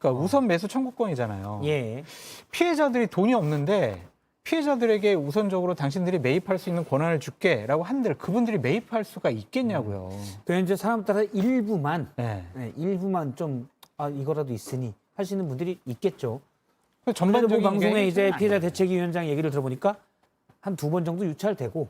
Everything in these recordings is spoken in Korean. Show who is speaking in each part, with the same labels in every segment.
Speaker 1: 그러니까 우선 매수 청구권이잖아요.
Speaker 2: 예.
Speaker 1: 피해자들이 돈이 없는데 피해자들에게 우선적으로 당신들이 매입할 수 있는 권한을 줄게라고 한들 그분들이 매입할 수가 있겠냐고요.
Speaker 2: 그 이제 사람 따라 일부만
Speaker 1: 네.
Speaker 2: 일부만 좀 이거라도 있으니 하시는 분들이 있겠죠.
Speaker 1: 전반적인
Speaker 2: 전반적인 방송에
Speaker 1: 게
Speaker 2: 이제 피해자
Speaker 1: 아니에요.
Speaker 2: 대책위원장 얘기를 들어보니까 한 2번 정도 유찰되고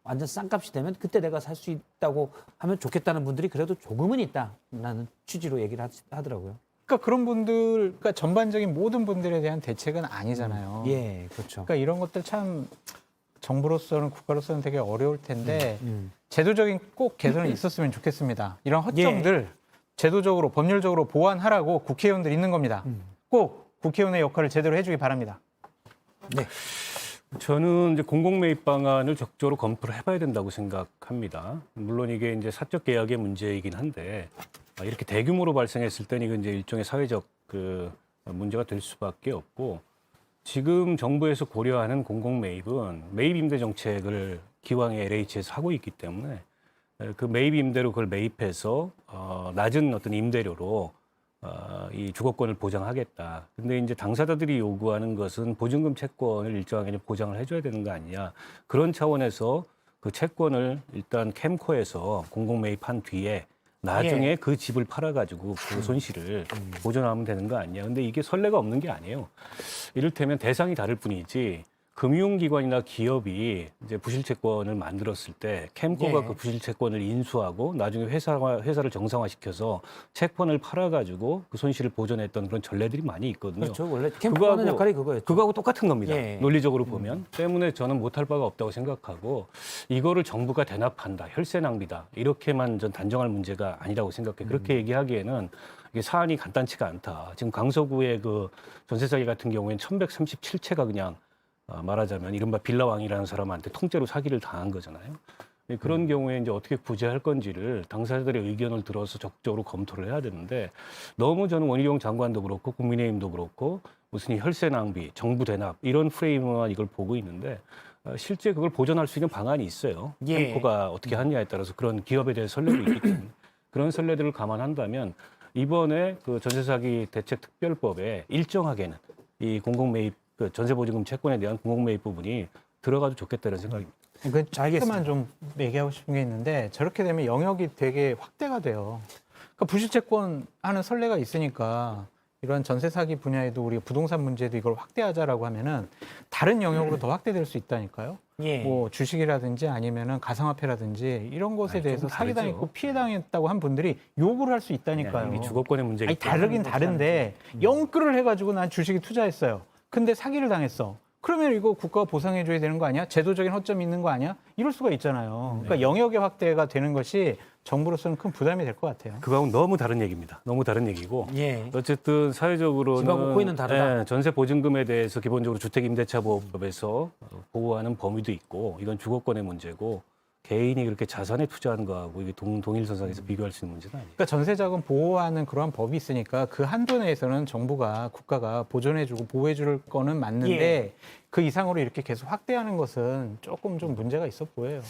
Speaker 2: 완전 싼값이 되면 그때 내가 살 수 있다고 하면 좋겠다는 분들이 그래도 조금은 있다라는 취지로 얘기를 하더라고요.
Speaker 1: 그러니까 그런 분들, 그러니까 전반적인 모든 분들에 대한 대책은 아니잖아요.
Speaker 2: 예, 그렇죠.
Speaker 1: 그러니까 이런 것들 참 정부로서는 국가로서는 되게 어려울 텐데
Speaker 2: 음.
Speaker 1: 제도적인 꼭 개선이 있었으면 좋겠습니다. 이런 허점들 제도적으로 법률적으로 보완하라고 국회의원들이 있는 겁니다. 꼭 국회의원의 역할을 제대로 해주기 바랍니다.
Speaker 2: 네.
Speaker 3: 저는 이제 공공매입 방안을 적극적으로 검토를 해봐야 된다고 생각합니다. 물론 이게 이제 사적 계약의 문제이긴 한데 이렇게 대규모로 발생했을 때는 이건 이제 일종의 사회적 그 문제가 될 수밖에 없고 지금 정부에서 고려하는 공공매입은 매입 임대 정책을 기왕에 LH에서 하고 있기 때문에 그 매입 임대로 그걸 매입해서 낮은 어떤 임대료로 이 주거권을 보장하겠다. 근데 이제 당사자들이 요구하는 것은 보증금 채권을 일정하게 보장을 해줘야 되는 거 아니냐. 그런 차원에서 그 채권을 일단 캠코에서 공공매입한 뒤에 나중에 그 집을 팔아가지고 그 손실을 보전하면 되는 거 아니냐. 근데 이게 선례가 없는 게 아니에요. 이를테면 대상이 다를 뿐이지 금융기관이나 기업이 이제 부실채권을 만들었을 때 캠코가 그 부실채권을 인수하고 나중에 회사를 정상화시켜서 채권을 팔아가지고 그 손실을 보전했던 그런 전례들이 많이 있거든요.
Speaker 2: 그렇죠. 원래 캠프가 하는 역할이 그거였죠.
Speaker 3: 그거하고 똑같은 겁니다.
Speaker 2: 예.
Speaker 3: 논리적으로 보면. 때문에 저는 못할 바가 없다고 생각하고 이거를 정부가 대납한다, 혈세 낭비다 이렇게만 전 단정할 문제가 아니라고 생각해요. 그렇게 얘기하기에는 이게 사안이 간단치가 않다. 지금 강서구의 그 전세 사기 같은 경우에는 1137채가 그냥 말하자면 이른바 빌라왕이라는 사람한테 통째로 사기를 당한 거잖아요. 그런 경우에 이제 어떻게 구제할 건지를 당사자들의 의견을 들어서 적극적으로 검토를 해야 되는데 너무 저는 원희룡 장관도 그렇고 국민의힘도 그렇고 무슨 이 혈세 낭비, 정부 대납 이런 프레임만 이걸 보고 있는데 실제 그걸 보전할 수 있는 방안이 있어요. 캠코가 어떻게 하느냐에 따라서 그런 기업에 대한 선례도 있기 때문에 그런 선례들을 감안한다면 이번에 그 전세 사기 대책 특별법에 일정하게는 이 공공매입 그 전세보증금 채권에 대한 공공매입 부분이 들어가도 좋겠다는 생각입니다.
Speaker 1: 그 조금만 좀 얘기하고 싶은 게 있는데 저렇게 되면 영역이 되게 확대가 돼요. 그러니까 부실채권 하는 선례가 있으니까 이런 전세 사기 분야에도 우리가 부동산 문제도 이걸 확대하자라고 하면은 다른 영역으로 더 확대될 수 있다니까요.
Speaker 2: 예.
Speaker 1: 뭐 주식이라든지 아니면은 가상화폐라든지 이런 것에 대해서
Speaker 3: 좀
Speaker 1: 사기당했고 피해당했다고 한 분들이 요구를 할 수 있다니까요.
Speaker 3: 이미 주거권의 문제이기
Speaker 1: 아니
Speaker 3: 때문에.
Speaker 1: 다르긴 다른데 영끌을 해가지고 난 주식에 투자했어요. 근데 사기를 당했어. 그러면 이거 국가가 보상해줘야 되는 거 아니야? 제도적인 허점이 있는 거 아니야? 이럴 수가 있잖아요. 그러니까 영역의 확대가 되는 것이 정부로서는 큰 부담이 될 것 같아요.
Speaker 3: 그거하고는 너무 다른 얘기입니다. 너무 다른 얘기고.
Speaker 2: 예.
Speaker 3: 어쨌든 사회적으로는
Speaker 2: 집하고 코인은 다르다.
Speaker 3: 전세 보증금에 대해서 기본적으로 주택임대차보호법에서 보호하는 범위도 있고 이건 주거권의 문제고 개인이 그렇게 자산에 투자하는 거하고 이게 동일선상에서 비교할 수 있는 문제는 아니에요.
Speaker 1: 그러니까 전세자금 보호하는 그러한 법이 있으니까 그 한도 내에서는 정부가 국가가 보존해주고 보호해줄 거는 맞는데 그 이상으로 이렇게 계속 확대하는 것은 조금 좀 문제가 있어 보여요.